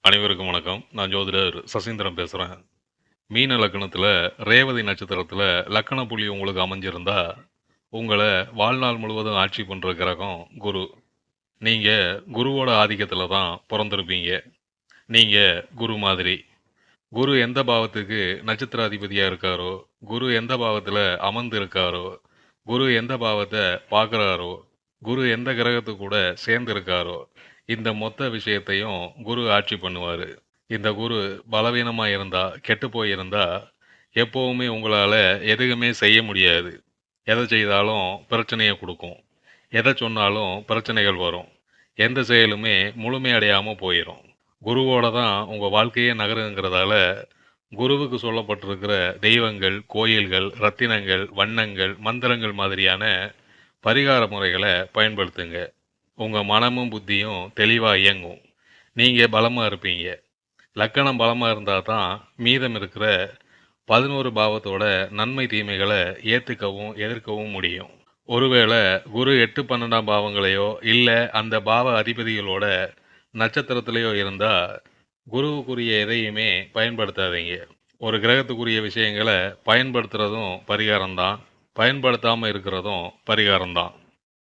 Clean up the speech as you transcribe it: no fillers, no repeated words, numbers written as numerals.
அனைவருக்கும் வணக்கம். நான் ஜோதிடர் சசீந்திரன் பேசுறேன். மீன லக்னத்தில ரேவதி நட்சத்திரத்தில லக்கண புள்ளி உங்களுக்கு அமைஞ்சிருந்தா, உங்கள வாழ்நாள் முழுவதும் ஆட்சி பண்ற கிரகம் குரு. நீங்க குருவோட ஆதிக்கத்தில தான் பொறந்திருப்பீங்க. நீங்க குரு மாதிரி. குரு எந்த பாவத்துக்கு நட்சத்திர அதிபதியா இருக்காரோ, குரு எந்த பாவத்தில அமர்ந்து இருக்காரோ, குரு எந்த பாவத்த பார்க்குறாரோ, குரு எந்த கிரகத்து கூட சேர்ந்து இருக்காரோ, இந்த மொத்த விஷயத்தையும் குரு ஆட்சி பண்ணுவாரு. இந்த குரு பலவீனமா இருந்தா, கெட்டு போயிருந்தா, எப்பவுமே உங்களால எதுவுமே செய்ய முடியாது. எத செய்தாலும் பிரச்சனைய குடுக்கும். எத சொன்னாலும் பிரச்சனைகள் வரும். எந்த செயலுமே முழுமையடையாம போயிரும். குருவோட தான் உங்க வாழ்க்கையே நகருங்கிறதால, குருவுக்கு சொல்லப்பட்டிருக்கிற தெய்வங்கள், கோயில்கள், ரத்தினங்கள், வண்ணங்கள், மந்திரங்கள் மாதிரியான பரிகார முறைகள பயன்படுத்துங்க. உங்க மனமும், புத்தியும் தெளிவா இயங்கும். நீங்க பலமா இருப்பீங்க. லக்கணம் பலமா இருந்தா தான் மீதம் இருக்கிற 11 பாவத்தோட நன்மை தீமைகள ஏத்துக்கவும், எதிர்க்கவும் முடியும். ஒருவேளை குரு 8, 12ஆம் பாவங்களையோ, இல்ல அந்த பாவ அதிபதிகளோட நட்சத்திரத்திலயோ இருந்தா, குருவுக்குரிய எதையுமே பயன்படுத்தாதீங்க. ஒரு கிரகத்துக்குரிய விஷயங்கள பயன்படுத்துறதும் பரிகாரம் தான். பயன்படுத்தாம இருக்கிறதும் பரிகாரம் தான்.